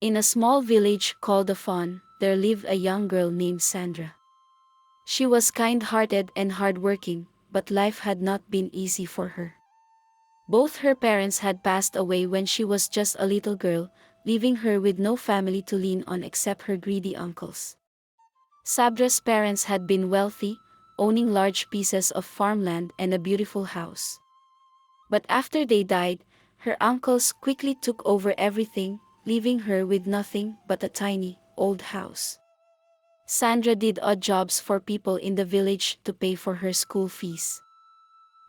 In a small village called Afon, there lived a young girl named Sandra. She was kind-hearted and hardworking, but life had not been easy for her. Both her parents had passed away when she was just a little girl, leaving her with no family to lean on except her greedy uncles. Sandra's parents had been wealthy, owning large pieces of farmland and a beautiful house. But after they died, her uncles quickly took over everything, leaving her with nothing but a tiny, old house. Sandra did odd jobs for people in the village to pay for her school fees.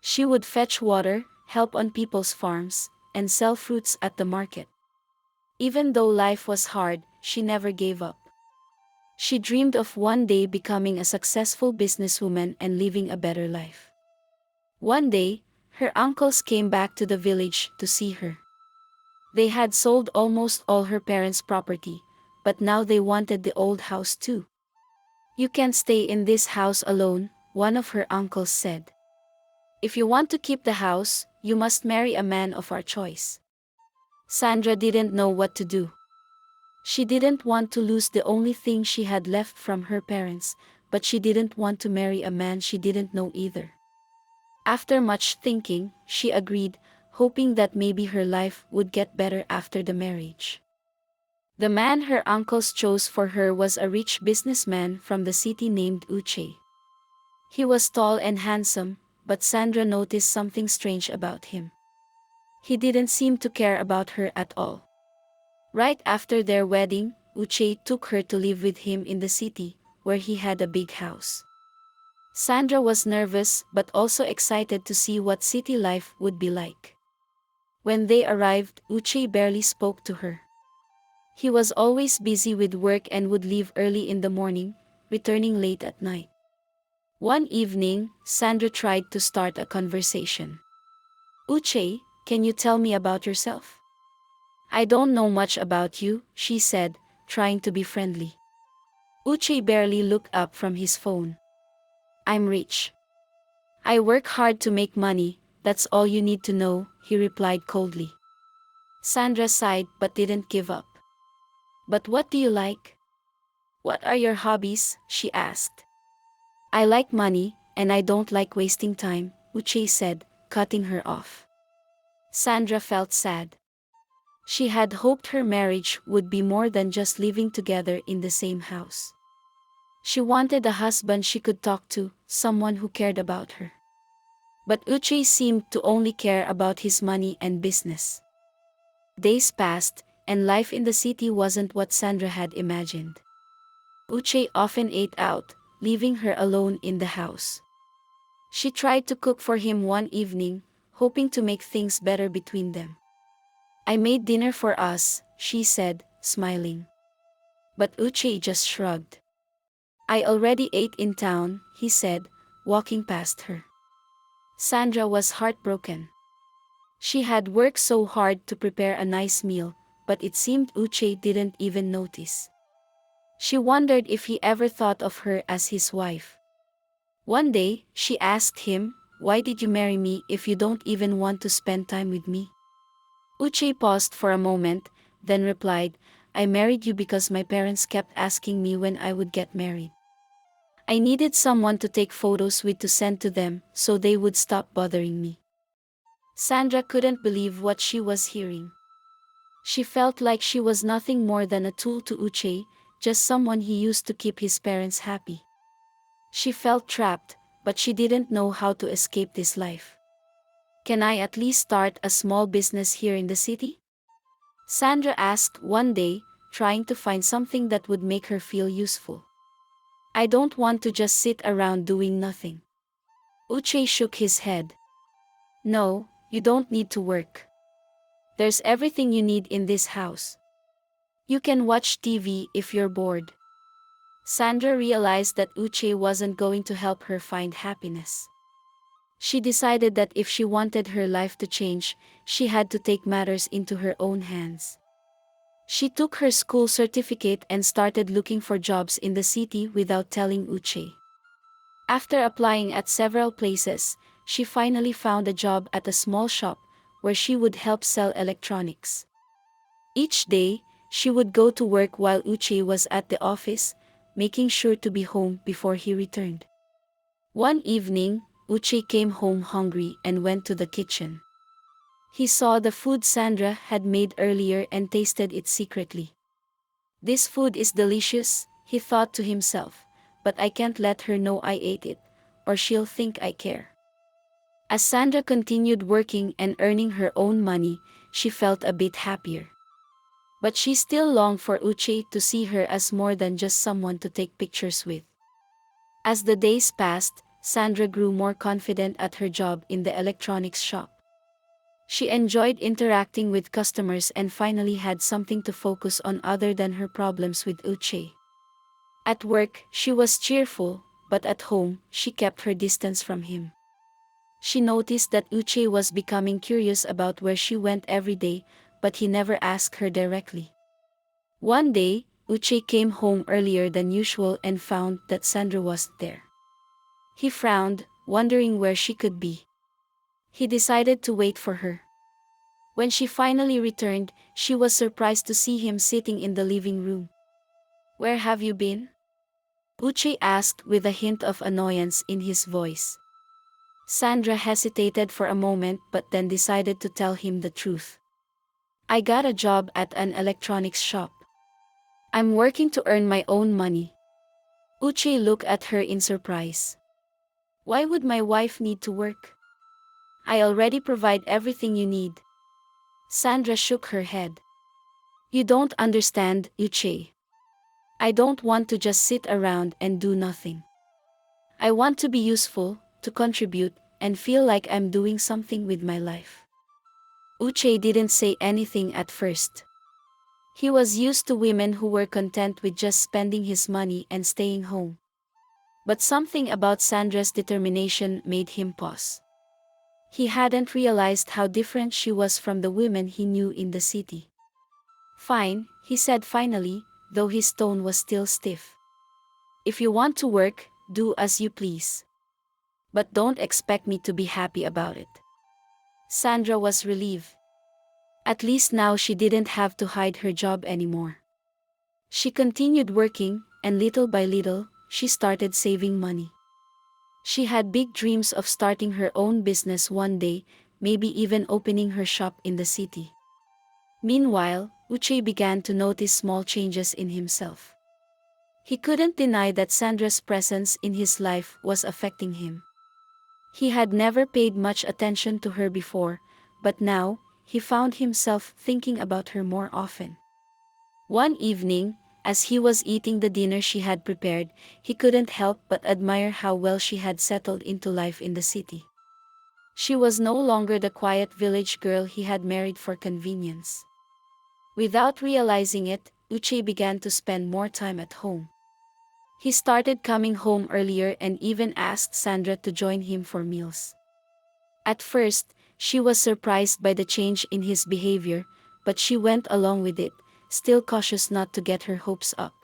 She would fetch water, help on people's farms, and sell fruits at the market. Even though life was hard, she never gave up. She dreamed of one day becoming a successful businesswoman and living a better life. One day, her uncles came back to the village to see her. They had sold almost all her parents' property, but now they wanted the old house too. "You can't stay in this house alone," one of her uncles said. "If you want to keep the house, you must marry a man of our choice." Sandra didn't know what to do. She didn't want to lose the only thing she had left from her parents, but she didn't want to marry a man she didn't know either. After much thinking, she agreed, hoping that maybe her life would get better after the marriage. The man her uncles chose for her was a rich businessman from the city named Uche. He was tall and handsome, but Sandra noticed something strange about him. He didn't seem to care about her at all. Right after their wedding, Uche took her to live with him in the city, where he had a big house. Sandra was nervous but also excited to see what city life would be like. When they arrived, Uche barely spoke to her. He was always busy with work and would leave early in the morning, returning late at night. One evening, Sandra tried to start a conversation. "Uche, can you tell me about yourself?" "I don't know much about you," she said, trying to be friendly. Uche barely looked up from his phone. "I'm rich. I work hard to make money, that's all you need to know," he replied coldly. Sandra sighed but didn't give up. "But what do you like? What are your hobbies?" she asked. "I like money, and I don't like wasting time," Uche said, cutting her off. Sandra felt sad. She had hoped her marriage would be more than just living together in the same house. She wanted a husband she could talk to, someone who cared about her. But Uche seemed to only care about his money and business. Days passed, and life in the city wasn't what Sandra had imagined. Uche often ate out, leaving her alone in the house. She tried to cook for him one evening, hoping to make things better between them. "I made dinner for us," she said, smiling. But Uche just shrugged. "I already ate in town," he said, walking past her. Sandra was heartbroken. She had worked so hard to prepare a nice meal, but it seemed Uche didn't even notice. She wondered if he ever thought of her as his wife. One day, she asked him, "Why did you marry me if you don't even want to spend time with me?" Uche paused for a moment, then replied, "I married you because my parents kept asking me when I would get married. I needed someone to take photos with to send to them, so they would stop bothering me." Sandra couldn't believe what she was hearing. She felt like she was nothing more than a tool to Uche, just someone he used to keep his parents happy. She felt trapped, but she didn't know how to escape this life. "Can I at least start a small business here in the city?" Sandra asked one day, trying to find something that would make her feel useful. "I don't want to just sit around doing nothing." Uche shook his head. "No, you don't need to work. There's everything you need in this house. You can watch TV if you're bored." Sandra realized that Uche wasn't going to help her find happiness. She decided that if she wanted her life to change, she had to take matters into her own hands. She took her school certificate and started looking for jobs in the city without telling Uche. After applying at several places, she finally found a job at a small shop, where she would help sell electronics. Each day, she would go to work while Uche was at the office, making sure to be home before he returned. One evening, Uche came home hungry and went to the kitchen. He saw the food Sandra had made earlier and tasted it secretly. This food is delicious, he thought to himself, but I can't let her know I ate it, or she'll think I care. As Sandra continued working and earning her own money, she felt a bit happier. But she still longed for Uche to see her as more than just someone to take pictures with. As the days passed, Sandra grew more confident at her job in the electronics shop. She enjoyed interacting with customers and finally had something to focus on other than her problems with Uche. At work, she was cheerful, but at home, she kept her distance from him. She noticed that Uche was becoming curious about where she went every day, but he never asked her directly. One day, Uche came home earlier than usual and found that Sandra wasn't there. He frowned, wondering where she could be. He decided to wait for her. When she finally returned, she was surprised to see him sitting in the living room. "Where have you been?" Uche asked with a hint of annoyance in his voice. Sandra hesitated for a moment but then decided to tell him the truth. "I got a job at an electronics shop. I'm working to earn my own money." Uche looked at her in surprise. "Why would my wife need to work? I already provide everything you need." Sandra shook her head. "You don't understand, Uche. I don't want to just sit around and do nothing. I want to be useful, to contribute, and feel like I'm doing something with my life." Uche didn't say anything at first. He was used to women who were content with just spending his money and staying home. But something about Sandra's determination made him pause. He hadn't realized how different she was from the women he knew in the city. "Fine," he said finally, though his tone was still stiff. "If you want to work, do as you please. But don't expect me to be happy about it." Sandra was relieved. At least now she didn't have to hide her job anymore. She continued working, and little by little, she started saving money. She had big dreams of starting her own business one day, maybe even opening her shop in the city. Meanwhile, Uche began to notice small changes in himself. He couldn't deny that Sandra's presence in his life was affecting him. He had never paid much attention to her before, but now, he found himself thinking about her more often. One evening, as he was eating the dinner she had prepared, he couldn't help but admire how well she had settled into life in the city. She was no longer the quiet village girl he had married for convenience. Without realizing it, Uche began to spend more time at home. He started coming home earlier and even asked Sandra to join him for meals. At first, she was surprised by the change in his behavior, but she went along with it, still cautious not to get her hopes up.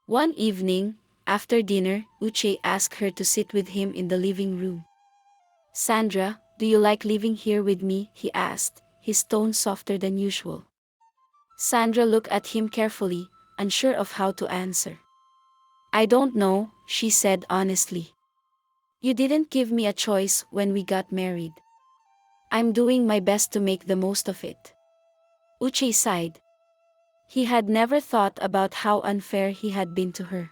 One evening, after dinner, Uche asked her to sit with him in the living room. "Sandra, do you like living here with me?" he asked, his tone softer than usual. Sandra looked at him carefully, unsure of how to answer. "I don't know," she said honestly. "You didn't give me a choice when we got married. I'm doing my best to make the most of it." Uche sighed. He had never thought about how unfair he had been to her.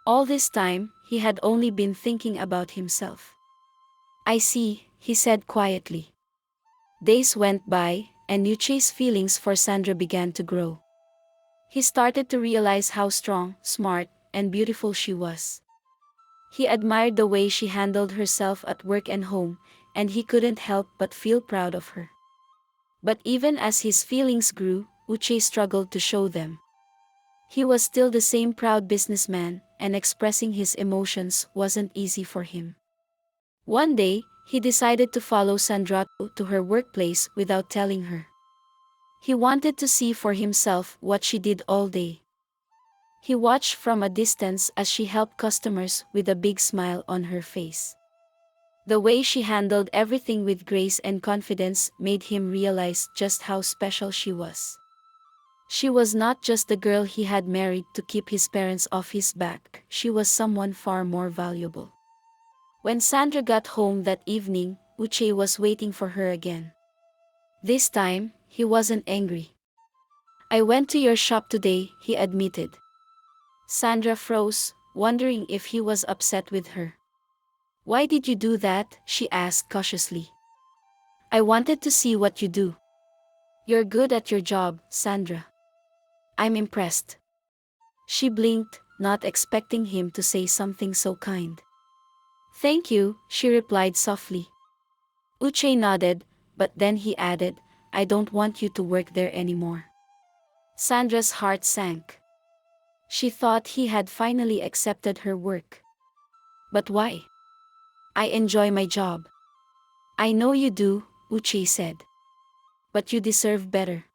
All this time, he had only been thinking about himself. "I see," he said quietly. Days went by, and Uche's feelings for Sandra began to grow. He started to realize how strong, smart, and beautiful she was. He admired the way she handled herself at work and home, and he couldn't help but feel proud of her. But even as his feelings grew, Uche struggled to show them. He was still the same proud businessman, and expressing his emotions wasn't easy for him. One day, he decided to follow Sandra to her workplace without telling her. He wanted to see for himself what she did all day. He watched from a distance as she helped customers with a big smile on her face. The way she handled everything with grace and confidence made him realize just how special she was. She was not just the girl he had married to keep his parents off his back, she was someone far more valuable. When Sandra got home that evening, Uche was waiting for her again. This time, he wasn't angry. "I went to your shop today," he admitted. Sandra froze, wondering if he was upset with her. "Why did you do that?" she asked cautiously. "I wanted to see what you do." "You're good at your job, Sandra." "I'm impressed." She blinked, not expecting him to say something so kind. "Thank you," she replied softly. Uche nodded, but then he added, "I don't want you to work there anymore." Sandra's heart sank. She thought he had finally accepted her work. "But why?" "I enjoy my job." "I know you do," Uche said. "But you deserve better.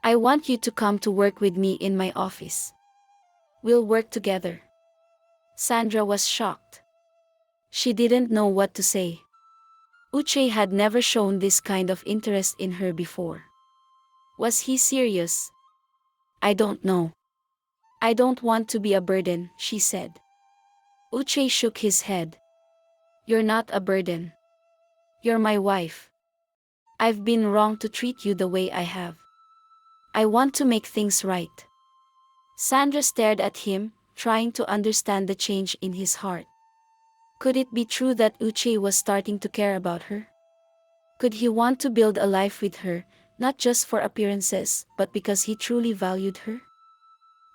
I want you to come to work with me in my office. We'll work together." Sandra was shocked. She didn't know what to say. Uche had never shown this kind of interest in her before. Was he serious? "I don't know. I don't want to be a burden," she said. Uche shook his head. "You're not a burden. You're my wife. I've been wrong to treat you the way I have. I want to make things right." Sandra stared at him, trying to understand the change in his heart. Could it be true that Uche was starting to care about her? Could he want to build a life with her, not just for appearances, but because he truly valued her?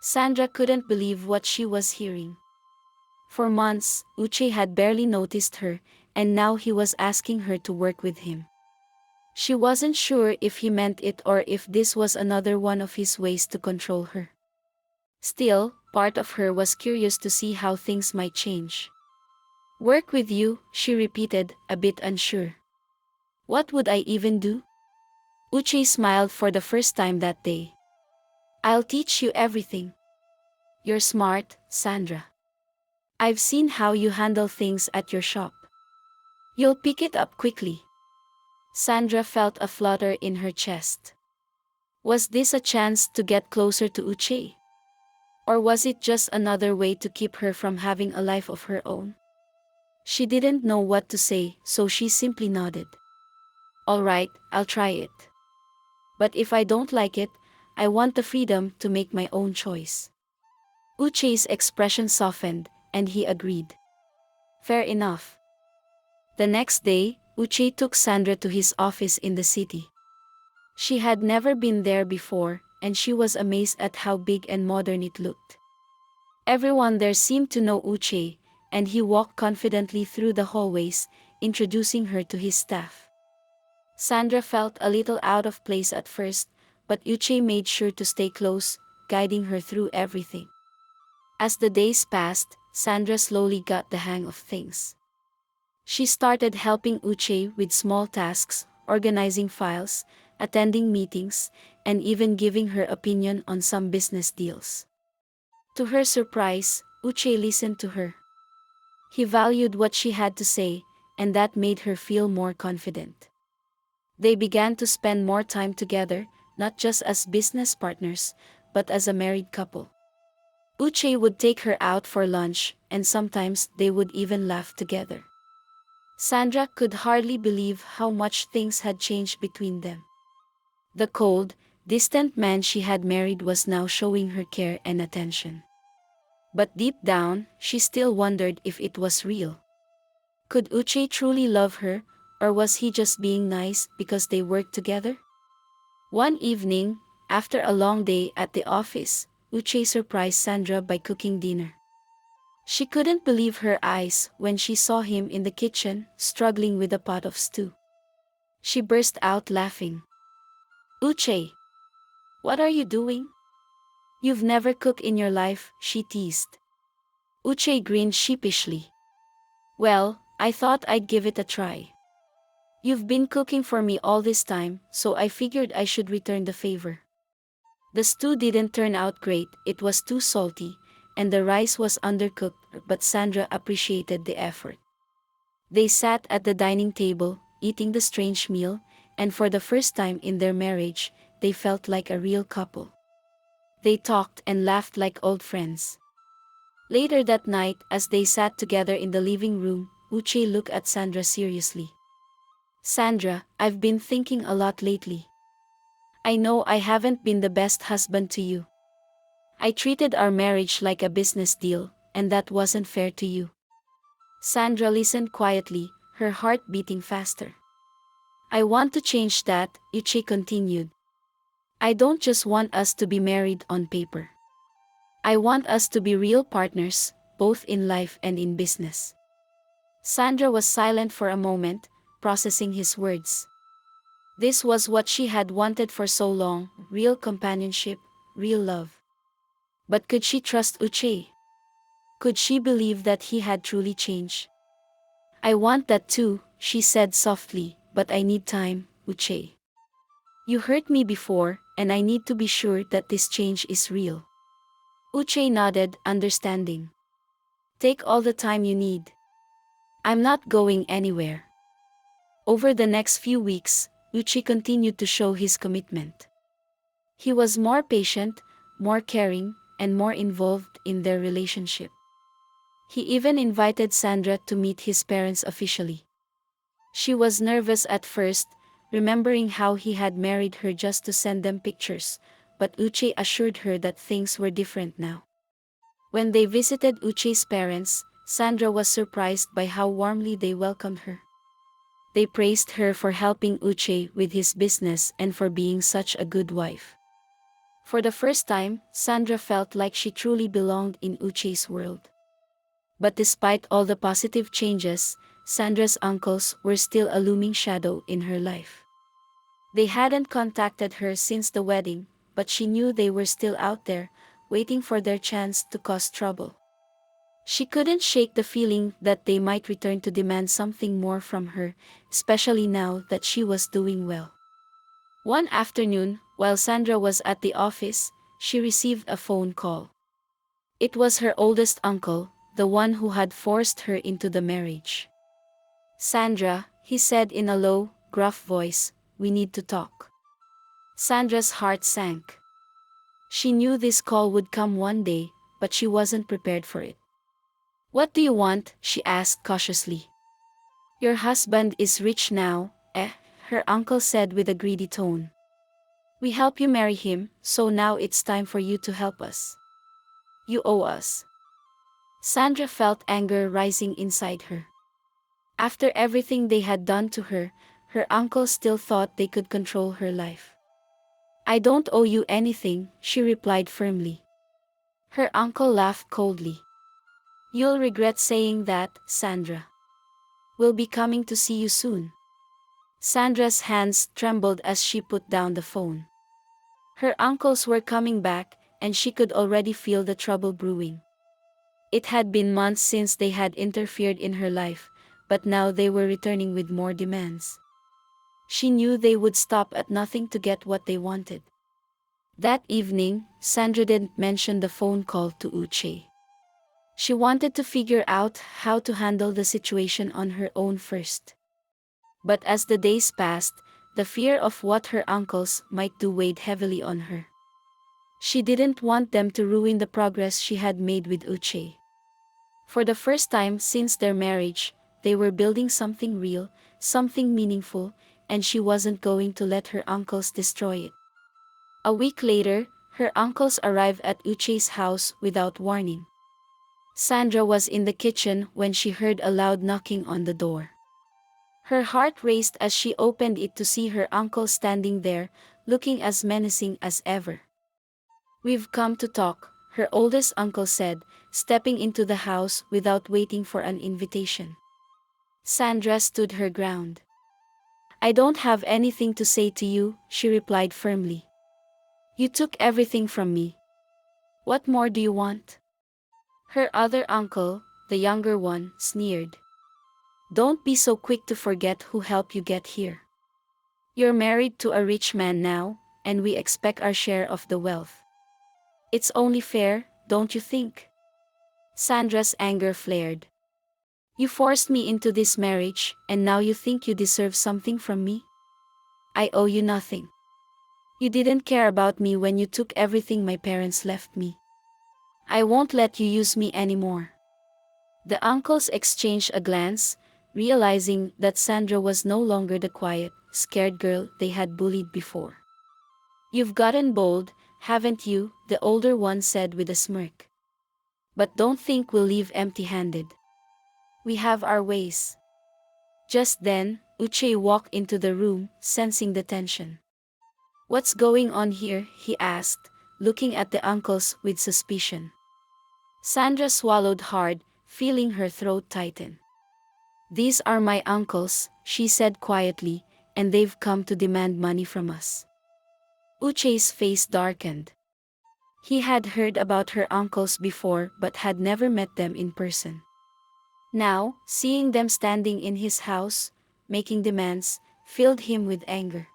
Sandra couldn't believe what she was hearing. For months, Uche had barely noticed her, and now he was asking her to work with him. She wasn't sure if he meant it or if this was another one of his ways to control her. Still, part of her was curious to see how things might change. "Work with you," she repeated, a bit unsure. "What would I even do?" Uche smiled for the first time that day. "I'll teach you everything. You're smart, Sandra. I've seen how you handle things at your shop. You'll pick it up quickly." Sandra felt a flutter in her chest. Was this a chance to get closer to Uche? Or was it just another way to keep her from having a life of her own? She didn't know what to say, so she simply nodded. "All right, I'll try it. But if I don't like it, I want the freedom to make my own choice." Uche's expression softened, and he agreed. "Fair enough." The next day, Uche took Sandra to his office in the city. She had never been there before, and she was amazed at how big and modern it looked. Everyone there seemed to know Uche, and he walked confidently through the hallways, introducing her to his staff. Sandra felt a little out of place at first, but Uche made sure to stay close, guiding her through everything. As the days passed, Sandra slowly got the hang of things. She started helping Uche with small tasks, organizing files, attending meetings, and even giving her opinion on some business deals. To her surprise, Uche listened to her. He valued what she had to say, and that made her feel more confident. They began to spend more time together, not just as business partners, but as a married couple. Uche would take her out for lunch, and sometimes they would even laugh together. Sandra could hardly believe how much things had changed between them. The cold, distant man she had married was now showing her care and attention. But deep down, she still wondered if it was real. Could Uche truly love her, or was he just being nice because they worked together? One evening, after a long day at the office, Uche surprised Sandra by cooking dinner. She couldn't believe her eyes when she saw him in the kitchen, struggling with a pot of stew. She burst out laughing. "Uche, what are you doing? You've never cooked in your life," she teased. Uche grinned sheepishly. "Well, I thought I'd give it a try. You've been cooking for me all this time, so I figured I should return the favor." The stew didn't turn out great, it was too salty, and the rice was undercooked, but Sandra appreciated the effort. They sat at the dining table, eating the strange meal, and for the first time in their marriage, they felt like a real couple. They talked and laughed like old friends. Later that night, as they sat together in the living room, Uche looked at Sandra seriously. Sandra, I've been thinking a lot lately. I know I haven't been the best husband to you. I treated our marriage like a business deal, and that wasn't fair to you. Sandra listened quietly, her heart beating faster. I want to change that, Uche continued. I don't just want us to be married on paper. I want us to be real partners, both in life and in business. Sandra was silent for a moment, processing his words. This was what she had wanted for so long, real companionship, real love. But could she trust Uche? Could she believe that he had truly changed? I want that too, she said softly, but I need time, Uche. You hurt me before, and I need to be sure that this change is real. Uche nodded, understanding. Take all the time you need. I'm not going anywhere. Over the next few weeks, Uche continued to show his commitment. He was more patient, more caring, and more involved in their relationship. He even invited Sandra to meet his parents officially. She was nervous at first, remembering how he had married her just to send them pictures, but Uche assured her that things were different now. When they visited Uche's parents, Sandra was surprised by how warmly they welcomed her. They praised her for helping Uche with his business and for being such a good wife. For the first time, Sandra felt like she truly belonged in Uche's world. But despite all the positive changes, Sandra's uncles were still a looming shadow in her life. They hadn't contacted her since the wedding, but she knew they were still out there, waiting for their chance to cause trouble. She couldn't shake the feeling that they might return to demand something more from her, especially now that she was doing well. One afternoon, while Sandra was at the office, she received a phone call. It was her oldest uncle, the one who had forced her into the marriage. Sandra, he said in a low, gruff voice, we need to talk. Sandra's heart sank. She knew this call would come one day, but she wasn't prepared for it. What do you want? She asked cautiously. Your husband is rich now, her uncle said with a greedy tone. We help you marry him, so now it's time for you to help us. You owe us. Sandra felt anger rising inside her. After everything they had done to her, her uncle still thought they could control her life. I don't owe you anything, she replied firmly. Her uncle laughed coldly. You'll regret saying that, Sandra. We'll be coming to see you soon. Sandra's hands trembled as she put down the phone. Her uncles were coming back, and she could already feel the trouble brewing. It had been months since they had interfered in her life, but now they were returning with more demands. She knew they would stop at nothing to get what they wanted. That evening, Sandra didn't mention the phone call to Uche. She wanted to figure out how to handle the situation on her own first. But as the days passed, the fear of what her uncles might do weighed heavily on her. She didn't want them to ruin the progress she had made with Uche. For the first time since their marriage, they were building something real, something meaningful, and she wasn't going to let her uncles destroy it. A week later, her uncles arrived at Uche's house without warning. Sandra was in the kitchen when she heard a loud knocking on the door. Her heart raced as she opened it to see her uncle standing there, looking as menacing as ever. We've come to talk, her oldest uncle said, stepping into the house without waiting for an invitation. Sandra stood her ground. I don't have anything to say to you, she replied firmly. You took everything from me. What more do you want? Her other uncle, the younger one, sneered. Don't be so quick to forget who helped you get here. You're married to a rich man now, and we expect our share of the wealth. It's only fair, don't you think? Sandra's anger flared. You forced me into this marriage, and now you think you deserve something from me? I owe you nothing. You didn't care about me when you took everything my parents left me. I won't let you use me anymore. The uncles exchanged a glance, realizing that Sandra was no longer the quiet, scared girl they had bullied before. You've gotten bold, haven't you? The older one said with a smirk. But don't think we'll leave empty-handed. We have our ways. Just then, Uche walked into the room, sensing the tension. What's going on here? He asked, looking at the uncles with suspicion. Sandra swallowed hard, feeling her throat tighten. These are my uncles, she said quietly, and they've come to demand money from us. Uche's face darkened. He had heard about her uncles before but had never met them in person. Now, seeing them standing in his house, making demands, filled him with anger.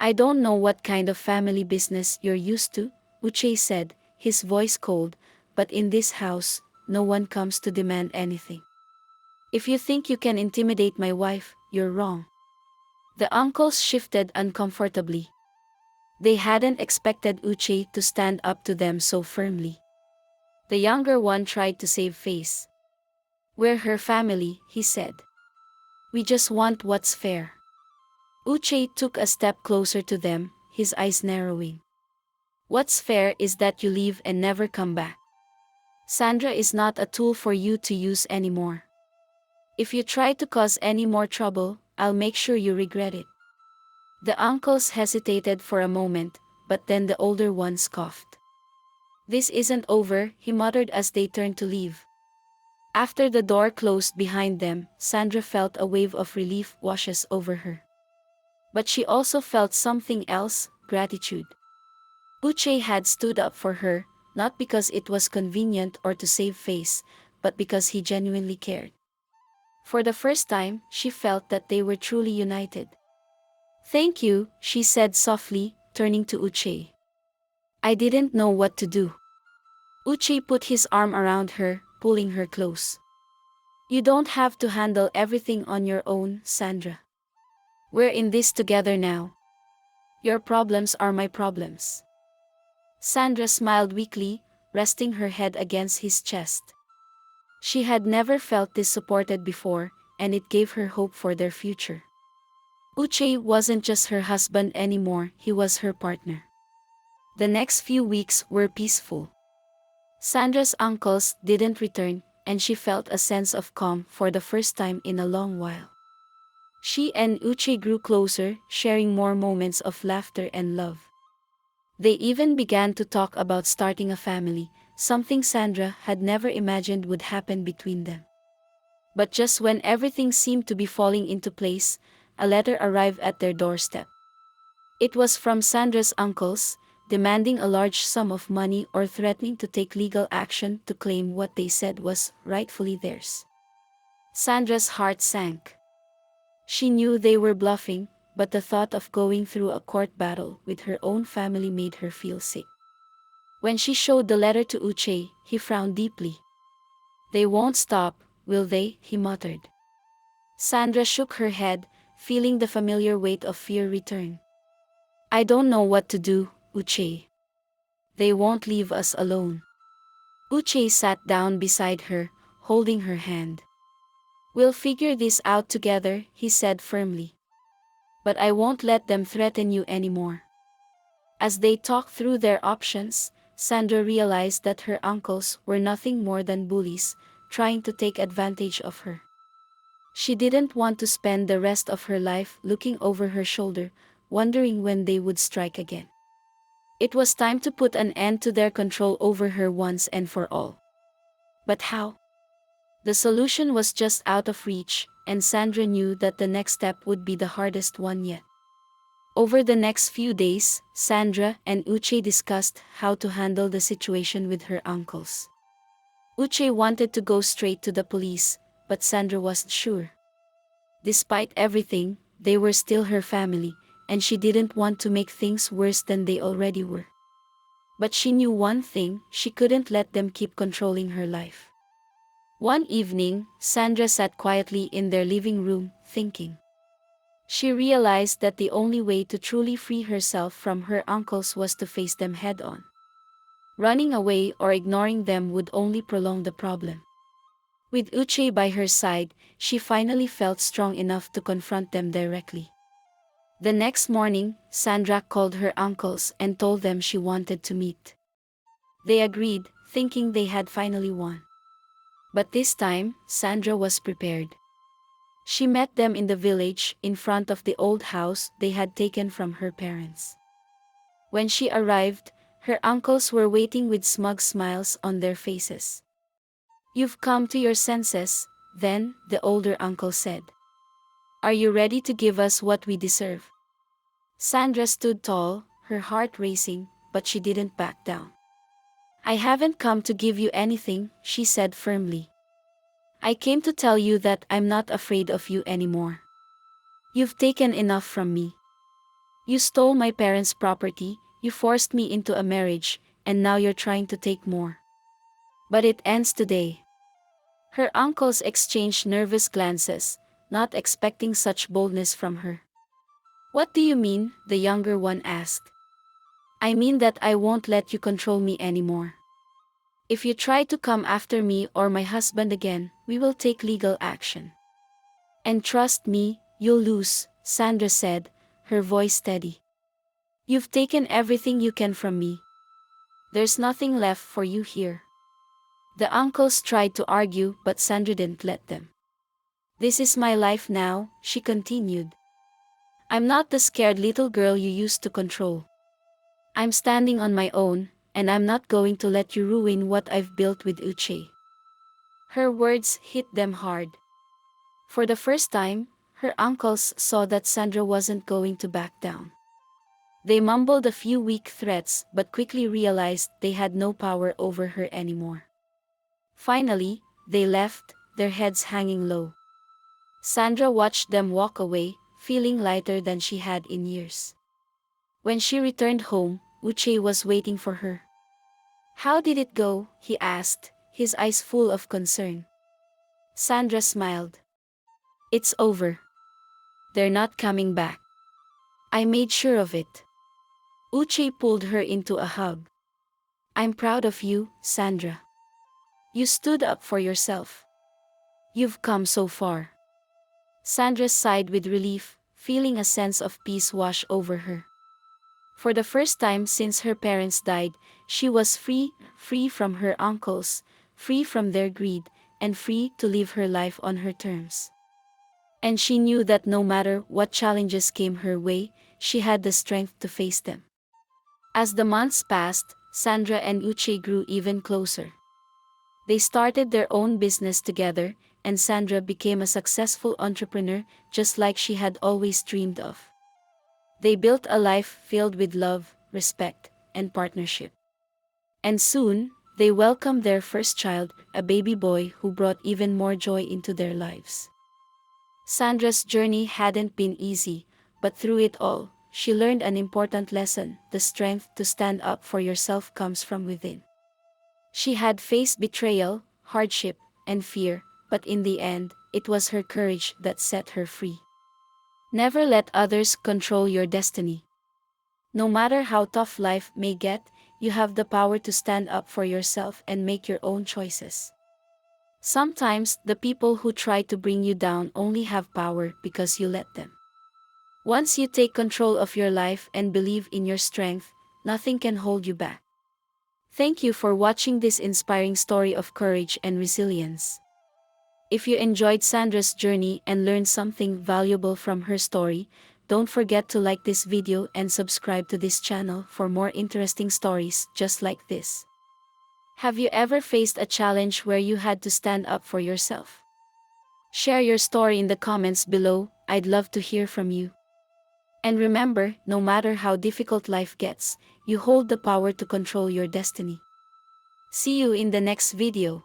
I don't know what kind of family business you're used to, Uche said, his voice cold, but in this house, no one comes to demand anything. If you think you can intimidate my wife, you're wrong. The uncles shifted uncomfortably. They hadn't expected Uche to stand up to them so firmly. The younger one tried to save face. We're her family, he said. We just want what's fair. Uche took a step closer to them, his eyes narrowing. What's fair is that you leave and never come back. Sandra is not a tool for you to use anymore. If you try to cause any more trouble, I'll make sure you regret it. The uncles hesitated for a moment, but then the older one scoffed. This isn't over, he muttered as they turned to leave. After the door closed behind them, Sandra felt a wave of relief washes over her. But she also felt something else, gratitude. Uche had stood up for her, not because it was convenient or to save face, but because he genuinely cared. For the first time, she felt that they were truly united. Thank you, she said softly, turning to Uche. I didn't know what to do. Uche put his arm around her, pulling her close. You don't have to handle everything on your own, Sandra. We're in this together now. Your problems are my problems. Sandra smiled weakly, resting her head against his chest. She had never felt this supported before, and it gave her hope for their future. Uche wasn't just her husband anymore, he was her partner. The next few weeks were peaceful. Sandra's uncles didn't return, and she felt a sense of calm for the first time in a long while. She and Uche grew closer, sharing more moments of laughter and love. They even began to talk about starting a family, something Sandra had never imagined would happen between them. But just when everything seemed to be falling into place, a letter arrived at their doorstep. It was from Sandra's uncles, demanding a large sum of money or threatening to take legal action to claim what they said was rightfully theirs. Sandra's heart sank. She knew they were bluffing, but the thought of going through a court battle with her own family made her feel sick. When she showed the letter to Uche, he frowned deeply. They won't stop, will they? He muttered. Sandra shook her head, feeling the familiar weight of fear return. I don't know what to do, Uche. They won't leave us alone. Uche sat down beside her, holding her hand. We'll figure this out together, he said firmly. But I won't let them threaten you anymore. As they talked through their options, Sandra realized that her uncles were nothing more than bullies, trying to take advantage of her. She didn't want to spend the rest of her life looking over her shoulder, wondering when they would strike again. It was time to put an end to their control over her once and for all. But how? The solution was just out of reach, and Sandra knew that the next step would be the hardest one yet. Over the next few days, Sandra and Uche discussed how to handle the situation with her uncles. Uche wanted to go straight to the police, but Sandra wasn't sure. Despite everything, they were still her family, and she didn't want to make things worse than they already were. But she knew one thing, she couldn't let them keep controlling her life. One evening, Sandra sat quietly in their living room, thinking. She realized that the only way to truly free herself from her uncles was to face them head on. Running away or ignoring them would only prolong the problem. With Uche by her side, she finally felt strong enough to confront them directly. The next morning, Sandra called her uncles and told them she wanted to meet. They agreed, thinking they had finally won. But this time, Sandra was prepared. She met them in the village, in front of the old house they had taken from her parents. When she arrived, her uncles were waiting with smug smiles on their faces. "You've come to your senses," then, the older uncle said. "Are you ready to give us what we deserve?" Sandra stood tall, her heart racing, but she didn't back down. "I haven't come to give you anything," she said firmly. "I came to tell you that I'm not afraid of you anymore. You've taken enough from me. You stole my parents' property, you forced me into a marriage, and now you're trying to take more. But it ends today." Her uncles exchanged nervous glances, not expecting such boldness from her. "What do you mean?" the younger one asked. "I mean that I won't let you control me anymore. If you try to come after me or my husband again, we will take legal action. And trust me, you'll lose," Sandra said, her voice steady. "You've taken everything you can from me. There's nothing left for you here." The uncles tried to argue, but Sandra didn't let them. "This is my life now," she continued. "I'm not the scared little girl you used to control. I'm standing on my own, and I'm not going to let you ruin what I've built with Uche." Her words hit them hard. For the first time, her uncles saw that Sandra wasn't going to back down. They mumbled a few weak threats but quickly realized they had no power over her anymore. Finally, they left, their heads hanging low. Sandra watched them walk away, feeling lighter than she had in years. When she returned home, Uche was waiting for her. "How did it go?" he asked, his eyes full of concern. Sandra smiled. "It's over. They're not coming back. I made sure of it." Uche pulled her into a hug. "I'm proud of you, Sandra. You stood up for yourself. You've come so far." Sandra sighed with relief, feeling a sense of peace wash over her. For the first time since her parents died, she was free from her uncles, free from their greed, and free to live her life on her terms. And she knew that no matter what challenges came her way, she had the strength to face them. As the months passed, Sandra and Uche grew even closer. They started their own business together, and Sandra became a successful entrepreneur just like she had always dreamed of. They built a life filled with love, respect, and partnership. And soon, they welcomed their first child, a baby boy who brought even more joy into their lives. Sandra's journey hadn't been easy, but through it all, she learned an important lesson: the strength to stand up for yourself comes from within. She had faced betrayal, hardship, and fear, but in the end, it was her courage that set her free. Never let others control your destiny. No matter how tough life may get, you have the power to stand up for yourself and make your own choices. Sometimes, the people who try to bring you down only have power because you let them. Once you take control of your life and believe in your strength, nothing can hold you back. Thank you for watching this inspiring story of courage and resilience. If you enjoyed Sandra's journey and learned something valuable from her story, don't forget to like this video and subscribe to this channel for more interesting stories just like this. Have you ever faced a challenge where you had to stand up for yourself? Share your story in the comments below, I'd love to hear from you. And remember, no matter how difficult life gets, you hold the power to control your destiny. See you in the next video.